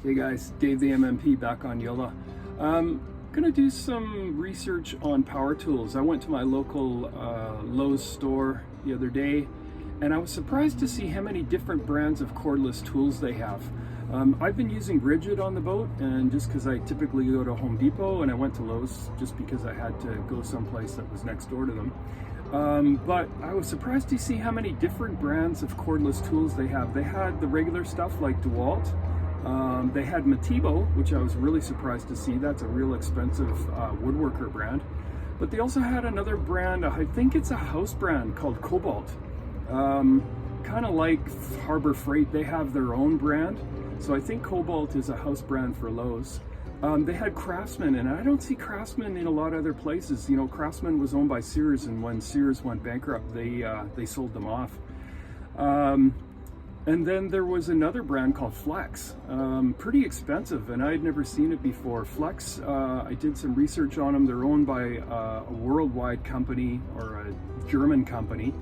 Hey guys, Dave the MMP back on Yola. Gonna do some research on power tools. I went to my local Lowe's store the other day and I was surprised to see how many different brands of cordless tools they have. I've been using Rigid on the boat, and just because I typically go to Home Depot, and I went to Lowe's just because I had to go someplace that was next door to them. But I was surprised to see how many different brands of cordless tools they have. They had the regular stuff like DeWalt. They had Matibo, which I was really surprised to see. That's a real expensive woodworker brand. But they also had another brand, I think it's a house brand, called Cobalt. Kind of like Harbor Freight, they have their own brand. So I think Cobalt is a house brand for Lowe's. They had Craftsman, and I don't see Craftsman in a lot of other places. You know, Craftsman was owned by Sears, and when Sears went bankrupt, they sold them off. And then there was another brand called Flex, pretty expensive, and I had never seen it before. Flex, I did some research on them. They're owned by a worldwide company, or a German company.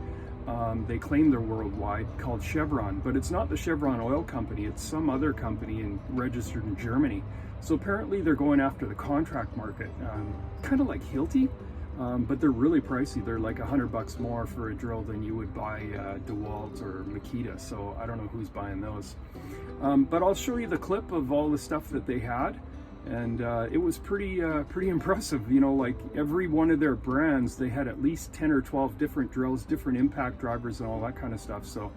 They claim they're worldwide, called Chevron, but it's not the Chevron oil company, it's some other company registered in Germany. So apparently they're going after the contract market, kind of like Hilti. But they're really pricey. They're like $100 more for a drill than you would buy DeWalt or Makita. So I don't know who's buying those. But I'll show you the clip of all the stuff that they had, and it was pretty impressive. You know, like every one of their brands, they had at least 10 or 12 different drills, different impact drivers, and all that kind of stuff. So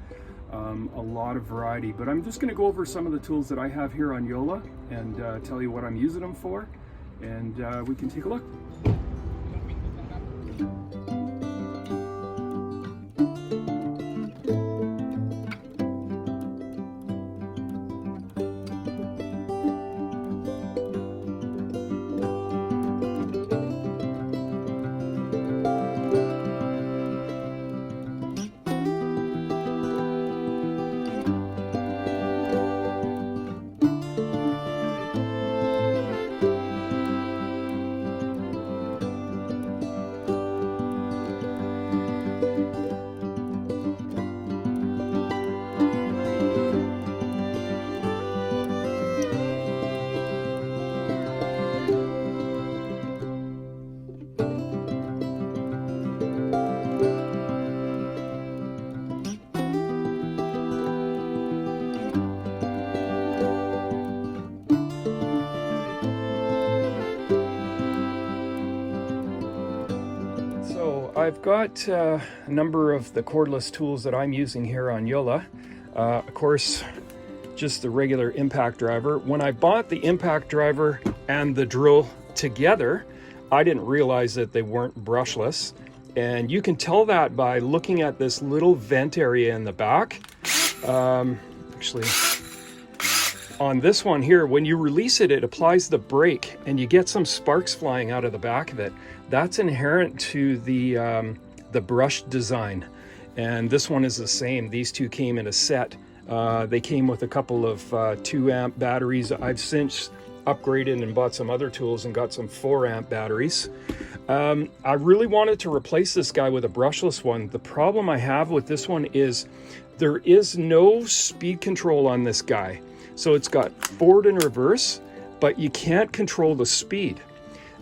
a lot of variety. But I'm just going to go over some of the tools that I have here on Yola and tell you what I'm using them for, and we can take a look. I've got a number of the cordless tools that I'm using here on Yola. Of course, just the regular impact driver. When I bought the impact driver and the drill together, I didn't realize that they weren't brushless. And you can tell that by looking at this little vent area in the back. Actually, on this one here, when you release it, it applies the brake and you get some sparks flying out of the back of it. That's inherent to the brush design. And this one is the same. These two came in a set. They came with a couple of 2-amp batteries. I've since upgraded and bought some other tools and got some 4-amp batteries. I really wanted to replace this guy with a brushless one. The problem I have with this one is there is no speed control on this guy. So it's got forward and reverse, but you can't control the speed.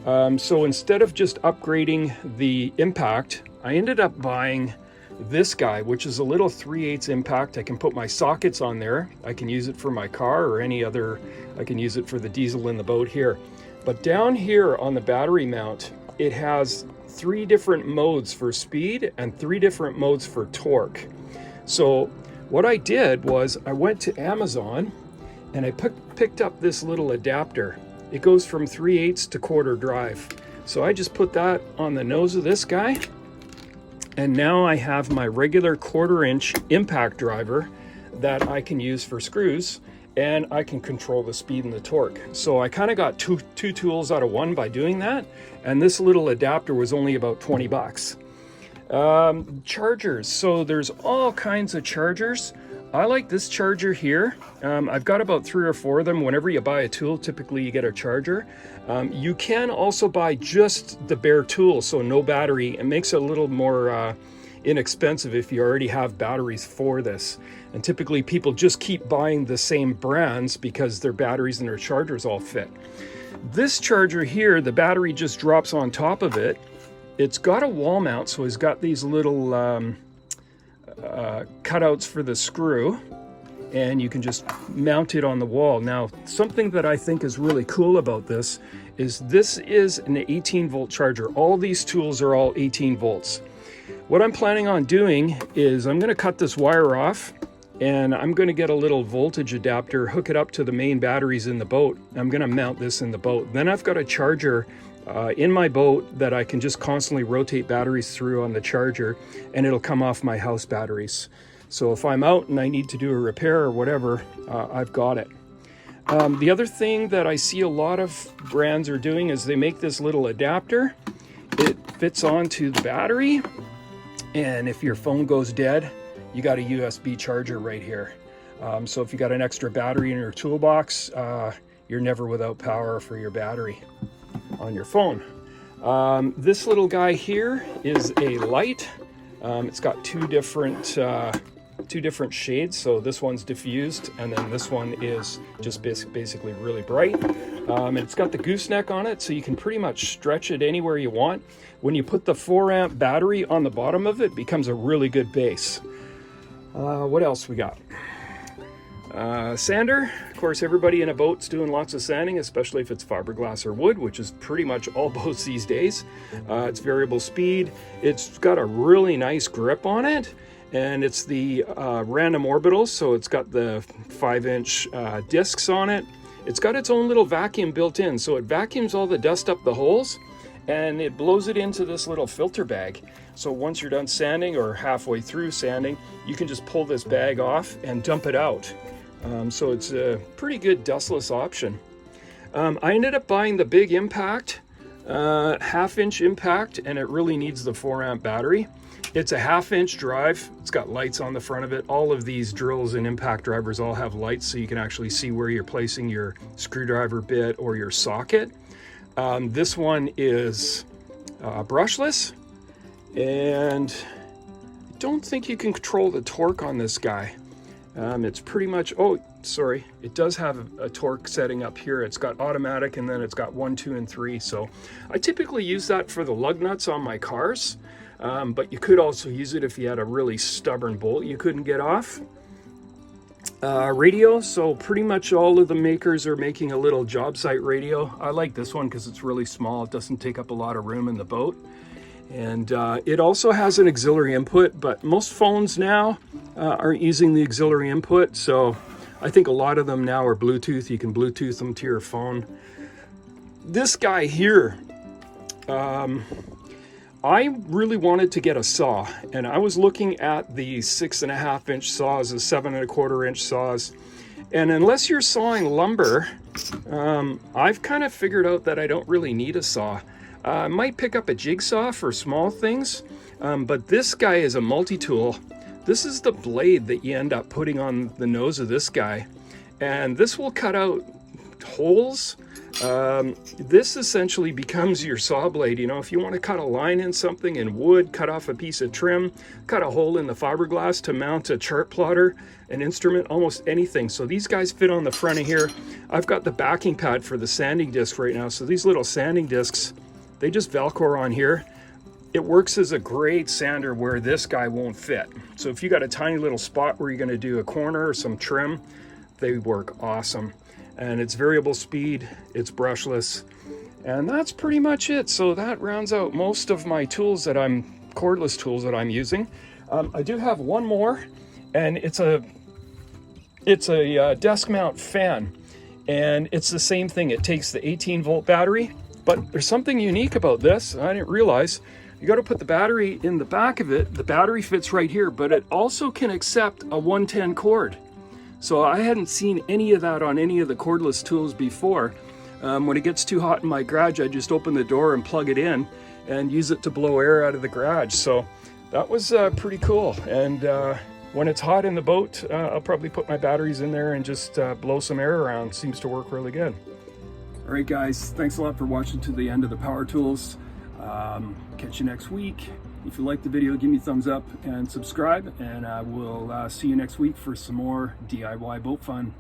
So instead of just upgrading the impact, I ended up buying this guy, which is a little 3/8 impact. I can put my sockets on there. I can use it for my car or any other, I can use it for the diesel in the boat here. But down here on the battery mount, it has 3 different modes for speed and 3 different modes for torque. So what I did was I went to Amazon and I picked up this little adapter. It goes from 3/8 to quarter drive. So I just put that on the nose of this guy, and now I have my regular 1/4 inch impact driver that I can use for screws, and I can control the speed and the torque. So I kind of got two tools out of one by doing that, and this little adapter was only about 20 bucks. Chargers, so there's all kinds of chargers. I like this charger here. I've got about 3 or 4 of them. Whenever you buy a tool, typically you get a charger. You can also buy just the bare tool, so no battery. It makes it a little more inexpensive if you already have batteries for this. And typically people just keep buying the same brands because their batteries and their chargers all fit. This charger here, the battery just drops on top of it. It's got a wall mount, so it's got these little cutouts for the screw, and you can just mount it on the wall. Now, something that I think is really cool about this is an 18 volt charger. All these tools are all 18 volts. What I'm planning on doing is I'm going to cut this wire off, and I'm going to get a little voltage adapter, hook it up to the main batteries in the boat. I'm going to mount this in the boat. Then I've got a charger in my boat that I can just constantly rotate batteries through on the charger, and it'll come off my house batteries. So if I'm out and I need to do a repair or whatever, I've got it. The other thing that I see a lot of brands are doing is they make this little adapter. It fits onto the battery, and if your phone goes dead, you got a USB charger right here. So if you got an extra battery in your toolbox, you're never without power for your battery on your phone. This little guy here is a light. It's got two different shades. So this one's diffused, and then this one is just basically really bright. And it's got the gooseneck on it, so you can pretty much stretch it anywhere you want. When you put the 4 amp battery on the bottom of it, it becomes a really good base. What else we got? Sander. Of course, everybody in a boat's doing lots of sanding, especially if it's fiberglass or wood, which is pretty much all boats these days. It's variable speed. It's got a really nice grip on it, and it's the random orbitals, so it's got the 5-inch discs on it. It's got its own little vacuum built in, so it vacuums all the dust up the holes, and it blows it into this little filter bag. So once you're done sanding or halfway through sanding, you can just pull this bag off and dump it out. So it's a pretty good dustless option. I ended up buying the big impact, 1/2-inch impact, and it really needs the 4 amp battery. It's a 1/2-inch drive. It's got lights on the front of it. All of these drills and impact drivers all have lights, so you can actually see where you're placing your screwdriver bit or your socket. This one is brushless, and I don't think you can control the torque on this guy. It's pretty much, it does have a torque setting up here. It's got automatic, and then it's got 1, 2, and 3. So I typically use that for the lug nuts on my cars, but you could also use it if you had a really stubborn bolt you couldn't get off. Radio, so pretty much all of the makers are making a little job site radio. I like this one because it's really small. It doesn't take up a lot of room in the boat. And it also has an auxiliary input, but most phones now aren't using the auxiliary input. So I think a lot of them now are Bluetooth. You can Bluetooth them to your phone. This guy here, I really wanted to get a saw, and I was looking at the 6.5-inch saws, the 7.25-inch saws. And unless you're sawing lumber, I've kind of figured out that I don't really need a saw. I might pick up a jigsaw for small things, but this guy is a multi-tool. This is the blade that you end up putting on the nose of this guy, and this will cut out holes. This essentially becomes your saw blade. You know, if you want to cut a line in something in wood, cut off a piece of trim, cut a hole in the fiberglass to mount a chart plotter, an instrument, almost anything. So these guys fit on the front of here. I've got the backing pad for the sanding disc right now. So these little sanding discs, they just Velcro on here. It works as a great sander where this guy won't fit. So if you got a tiny little spot where you're going to do a corner or some trim, they work awesome. And it's variable speed, it's brushless, and that's pretty much it. So that rounds out most of my tools cordless tools that I'm using. I do have one more, and it's a desk mount fan, and it's the same thing. It takes the 18 volt battery, but there's something unique about this. I didn't realize. You got to put the battery in the back of it. The battery fits right here, but it also can accept a 110 cord. So I hadn't seen any of that on any of the cordless tools before. When it gets too hot in my garage, I just open the door and plug it in and use it to blow air out of the garage. So that was pretty cool. And when it's hot in the boat, I'll probably put my batteries in there and just blow some air around. Seems to work really good. All right, guys, thanks a lot for watching to the end of the power tools. Catch you next week. If you like the video, give me a thumbs up and subscribe, and I will see you next week for some more DIY boat fun.